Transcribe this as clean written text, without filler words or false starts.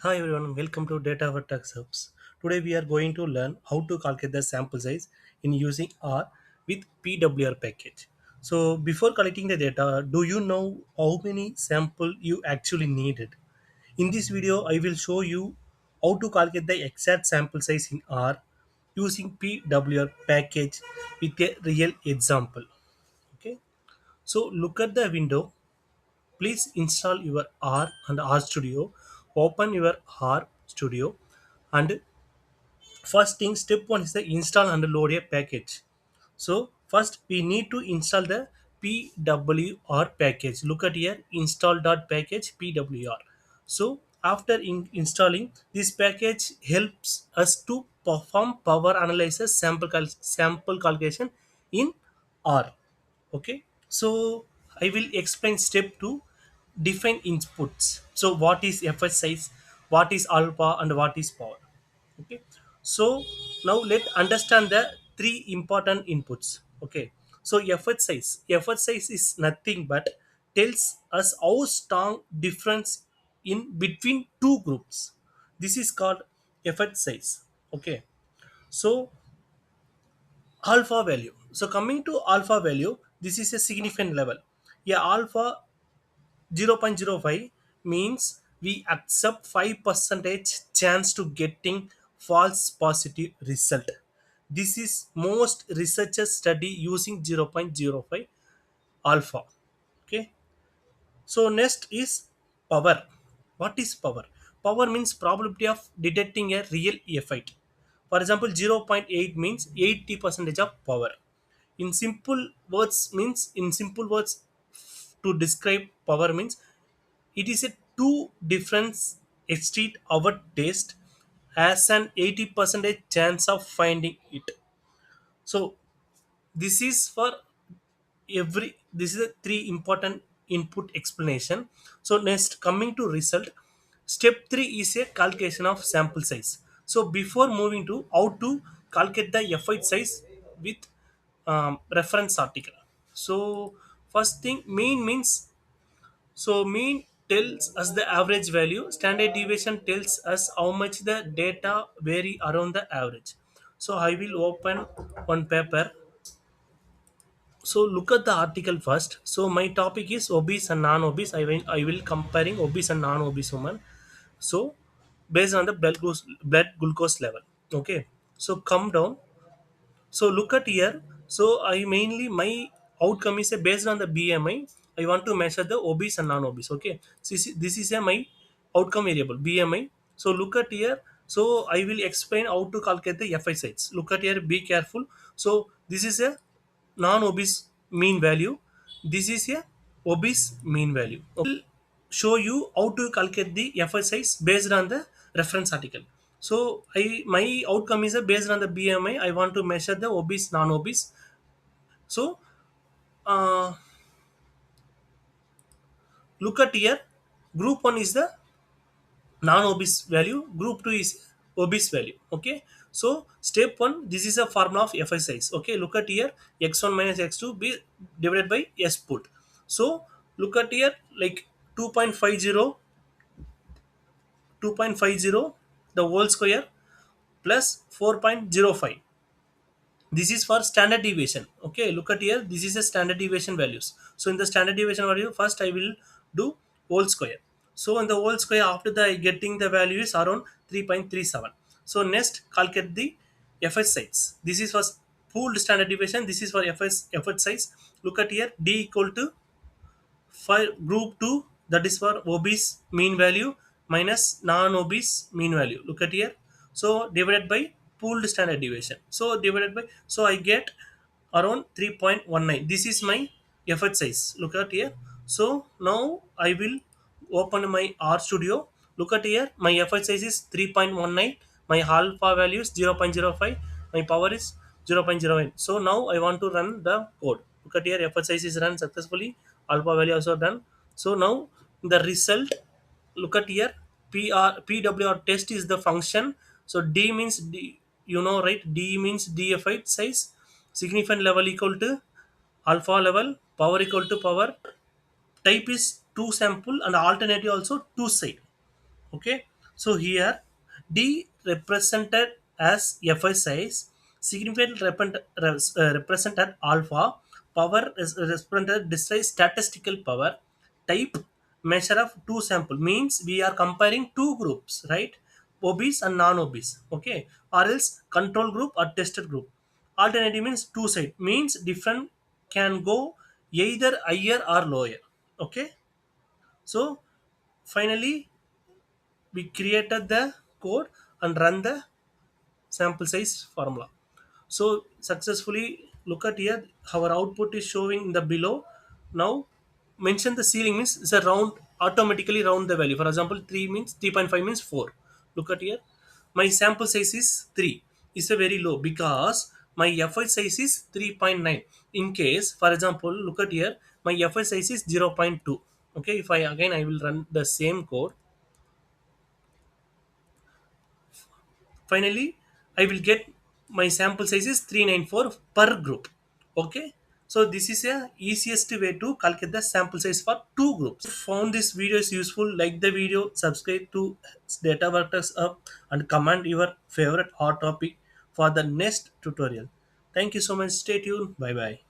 Hi everyone, welcome to Data for Tech Hubs. Today we are going to learn how to calculate the sample size in using R with PWR package. So before collecting the data, do you know how many sample you actually needed? In this video, I will show you how to calculate the exact sample size in R using PWR package with a real example. Okay. So look at the window. Please install your R and R Studio. Open your R Studio, and first thing, step one is the install and load a package. So first we need to install the PWR package. Look at here, install.package PWR. So after installing this package helps us to perform power analysis sample calculation in R. Okay, so I will explain step 2, define inputs. So what is fs size, what is alpha, and what is power. Okay, so now let understand the three important inputs. Okay, so effort size is nothing but tells us how strong difference in between two groups. This is called effort size. Okay, so alpha value. So coming to alpha value, this is a significant level. Yeah, alpha 0.05 means we accept 5 percentage chance to getting false positive result. This is most researchers study using 0.05 alpha. Okay, so next is power. What is power? Power means probability of detecting a real effect. For example, 0.8 means 80 percentage of power. In simple words, to describe power means it is a two difference exceed our taste as an 80 percentage chance of finding it. So this is for this is a three important input explanation. So next, coming to result, step 3 is a calculation of sample size. So before moving to how to calculate the fi size with reference article. So first thing, mean means, so mean tells us the average value. Standard deviation tells us how much the data vary around the average. So I will open one paper. So look at the article first. So my topic is obese and non-obese. I will comparing obese and non-obese woman. So based on the blood glucose level. Okay. So come down. So look at here. So I mainly my outcome is based on the BMI. I want to measure the obese and non-obese. Okay. So this is a my outcome variable BMI. So look at here. So I will explain how to calculate the FI size. Look at here. Be careful. So this is a non-obese mean value. This is a obese mean value. Okay. Will show you how to calculate the FI size based on the reference article. So my outcome is based on the BMI. I want to measure the obese, non-obese. So uh, look at here. Group one is the non-obese value. Group two is obese value. Okay. So step one, this is a formula of fi size. Okay. Look at here. X1 minus x2 be divided by s put. So look at here, like 2.50 2.50 the whole square plus 4.05. This is for standard deviation. Okay, look at here, this is a standard deviation values. So in the standard deviation value, first I will do whole square. So in the whole square, after the getting the value is around 3.37. So next, calculate the effort size. This is for pooled standard deviation, this is for effort size. Look at here, d equal to for group 2, that is for obese mean value minus non-obese mean value. Look at here. So divided by pooled standard deviation. So divided by, so I get around 3.19. This is my effort size. Look at here. So now I will open my R Studio. Look at here. My effort size is 3.19. My alpha value is 0.05. My power is 0.08. So now I want to run the code. Look at here. Effort size is run successfully. Alpha value also done. So now the result. Look at here. PWR test is the function. So D means D. You know, right? D means DFI size. Significant level equal to alpha level. Power equal to power. Type is two sample and alternative also two side. Okay. So here D represented as fi size, significant represented alpha, power is represented display statistical power, type measure of two sample means we are comparing two groups, right? Obese and non-obese, okay, or else control group or tested group. Alternative means two side means different can go either higher or lower, okay. So finally we created the code and run the sample size formula. So successfully, look at here, our output is showing in the below. Now mention the ceiling means it's a round, automatically round the value. For example, 3 means 3.5 means 4. Look at here, my sample size is 3, is a very low because my fi size is 3.9. In case, for example, look at here, my fi size is 0.2. Okay, if I again I will run the same code. Finally, I will get my sample size is 394 per group. Okay, so this is a easiest way to calculate the sample size for two groups. If you found this video is useful, like the video, subscribe to Data Workers Up, and comment your favorite hot topic for the next tutorial. Thank you so much. Stay tuned. Bye bye.